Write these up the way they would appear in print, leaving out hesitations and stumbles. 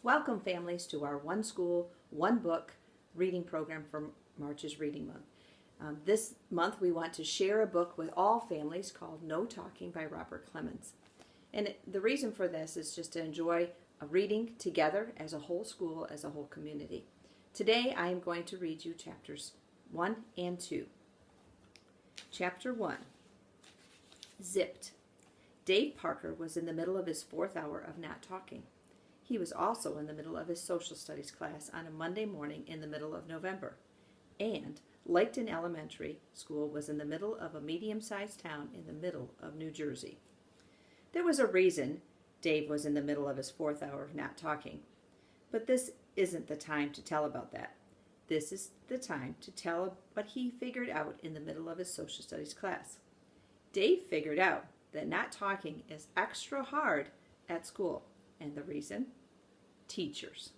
Welcome, families, to our One School, One Book reading program for March's Reading Month. This month we want to share a book with all families called No Talking by Robert Clemens. And the reason for this is just to enjoy a reading together as a whole school, as a whole community. Today I am going to read you chapters 1 and 2. Chapter 1, Zipped. Dave Parker was in the middle of his 4th hour of not talking. He was also in the middle of his social studies class on a Monday morning in the middle of November. And Laketon Elementary School was in the middle of a medium-sized town in the middle of New Jersey. There was a reason Dave was in the middle of his 4th hour of not talking. But this isn't the time to tell about that. This is the time to tell what he figured out in the middle of his social studies class. Dave figured out that not talking is extra hard at school. And the reason? Teachers.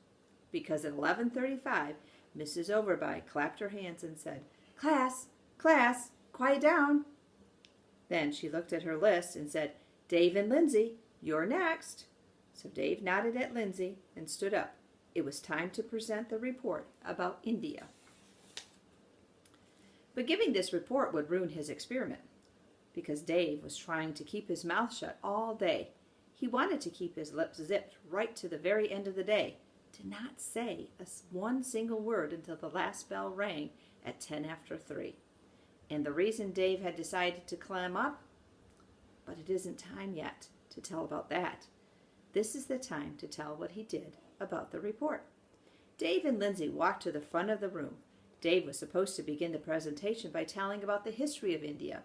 Because at 11:35, Mrs. Overby clapped her hands and said, "Class, class, quiet down." Then she looked at her list and said, "Dave and Lindsay, you're next." So Dave nodded at Lindsay and stood up. It was time to present the report about India. But giving this report would ruin his experiment, because Dave was trying to keep his mouth shut all day. He wanted to keep his lips zipped right to the very end of the day, to not say one single word until the last bell rang at 10 after 3. And the reason Dave had decided to clam up? But it isn't time yet to tell about that. This is the time to tell what he did about the report. Dave and Lindsay walked to the front of the room. Dave was supposed to begin the presentation by telling about the history of India.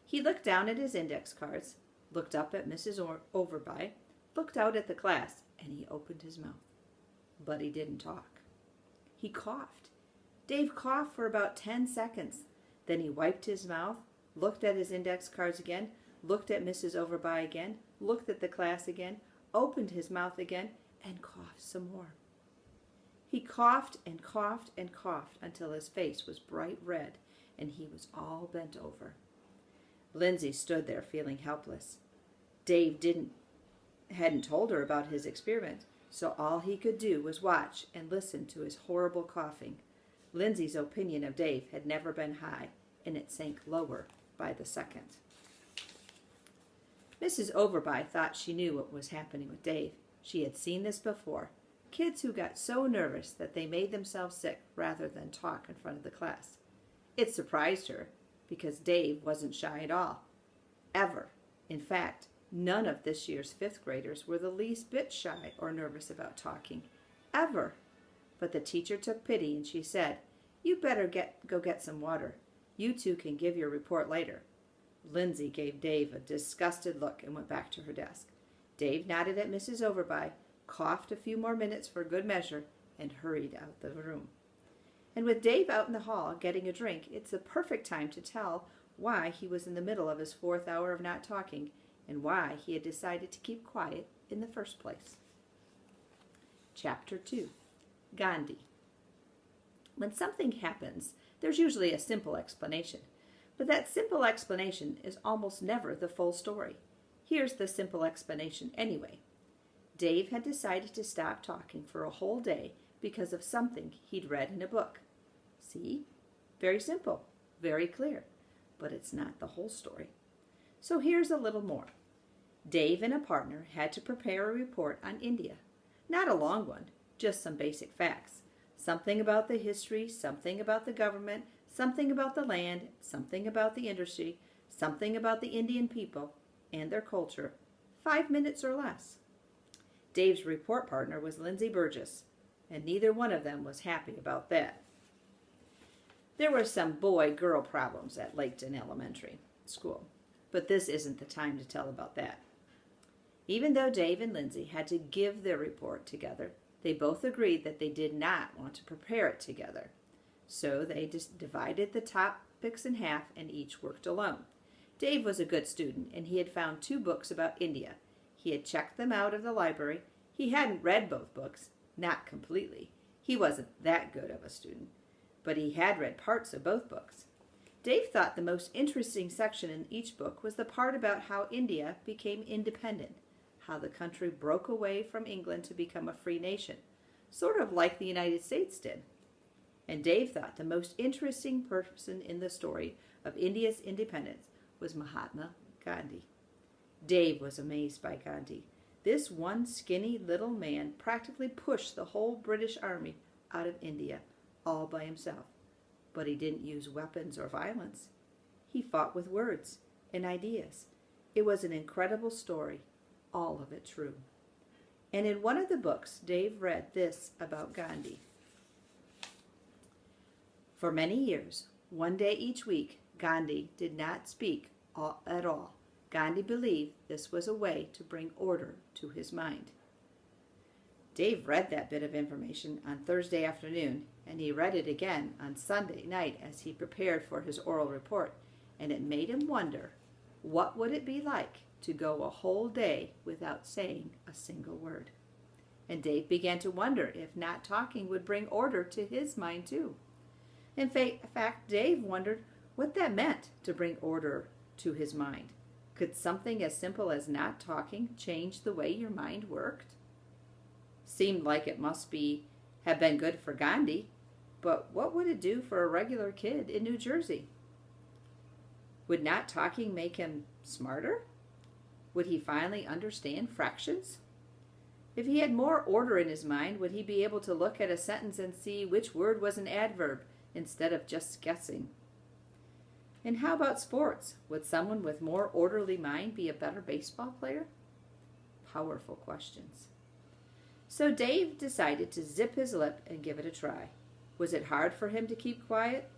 He looked down at his index cards, looked up at Mrs. Overby, looked out at the class, and he opened his mouth. But he didn't talk. He coughed. Dave coughed for about 10 seconds. Then he wiped his mouth, looked at his index cards again, looked at Mrs. Overby again, looked at the class again, opened his mouth again, and coughed some more. He coughed and coughed and coughed until his face was bright red and he was all bent over. Lindsay stood there feeling helpless. Dave hadn't told her about his experiment, so all he could do was watch and listen to his horrible coughing. Lindsay's opinion of Dave had never been high, and it sank lower by the second. Mrs. Overby thought she knew what was happening with Dave. She had seen this before. Kids who got so nervous that they made themselves sick rather than talk in front of the class. It surprised her, because Dave wasn't shy at all. Ever. In fact, none of this year's 5th graders were the least bit shy or nervous about talking. Ever. But the teacher took pity and she said, "You better go get some water. You two can give your report later." Lindsay gave Dave a disgusted look and went back to her desk. Dave nodded at Mrs. Overby, coughed a few more minutes for good measure, and hurried out the room. And with Dave out in the hall getting a drink, it's the perfect time to tell why he was in the middle of his 4th hour of not talking and why he had decided to keep quiet in the first place. Chapter 2, Gandhi. When something happens, there's usually a simple explanation, but that simple explanation is almost never the full story. Here's the simple explanation anyway. Dave had decided to stop talking for a whole day because of something he'd read in a book. See? Very simple, very clear, but it's not the whole story. So here's a little more. Dave and a partner had to prepare a report on India. Not a long one, just some basic facts. Something about the history, something about the government, something about the land, something about the industry, something about the Indian people and their culture. 5 minutes or less. Dave's report partner was Lindsay Burgess, and neither one of them was happy about that. There were some boy-girl problems at Laketon Elementary School, but this isn't the time to tell about that. Even though Dave and Lindsay had to give their report together, they both agreed that they did not want to prepare it together. So they just divided the topics in half and each worked alone. Dave was a good student, and he had found 2 books about India. He had checked them out of the library. He hadn't read both books, not completely. He wasn't that good of a student, but he had read parts of both books. Dave thought the most interesting section in each book was the part about how India became independent, how the country broke away from England to become a free nation, sort of like the United States did. And Dave thought the most interesting person in the story of India's independence was Mahatma Gandhi. Dave was amazed by Gandhi. This one skinny little man practically pushed the whole British army out of India all by himself. But he didn't use weapons or violence. He fought with words and ideas. It was an incredible story, all of it true. And in one of the books, Dave read this about Gandhi. For many years, one day each week, Gandhi did not speak at all. Gandhi believed this was a way to bring order to his mind. Dave read that bit of information on Thursday afternoon, and he read it again on Sunday night as he prepared for his oral report, and it made him wonder, what would it be like to go a whole day without saying a single word? And Dave began to wonder if not talking would bring order to his mind too. In fact, Dave wondered what that meant to bring order to his mind. Could something as simple as not talking change the way your mind worked? Seemed like it must have been good for Gandhi, but what would it do for a regular kid in New Jersey? Would not talking make him smarter? Would he finally understand fractions? If he had more order in his mind, would he be able to look at a sentence and see which word was an adverb instead of just guessing? And how about sports? Would someone with more orderly mind be a better baseball player? Powerful questions. So Dave decided to zip his lip and give it a try. Was it hard for him to keep quiet?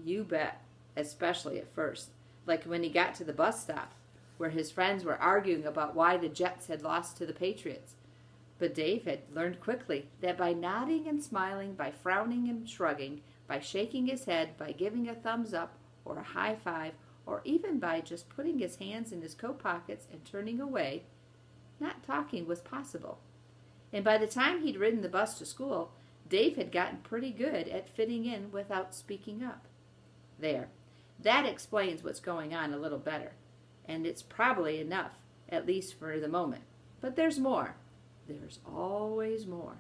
You bet, especially at first, like when he got to the bus stop, where his friends were arguing about why the Jets had lost to the Patriots. But Dave had learned quickly that by nodding and smiling, by frowning and shrugging, by shaking his head, by giving a thumbs up or a high five, or even by just putting his hands in his coat pockets and turning away, not talking was possible. And by the time he'd ridden the bus to school, Dave had gotten pretty good at fitting in without speaking up. There. That explains what's going on a little better. And it's probably enough, at least for the moment. But there's more. There's always more.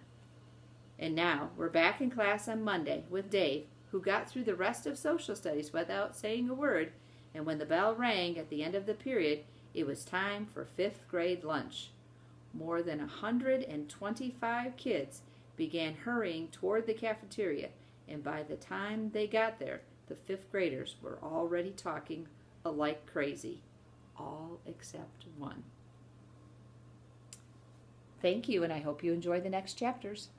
And now we're back in class on Monday with Dave, who got through the rest of social studies without saying a word, and when the bell rang at the end of the period, it was time for 5th grade lunch. More than 125 kids began hurrying toward the cafeteria, and by the time they got there, the 5th graders were already talking like crazy, all except one. Thank you, and I hope you enjoy the next chapters.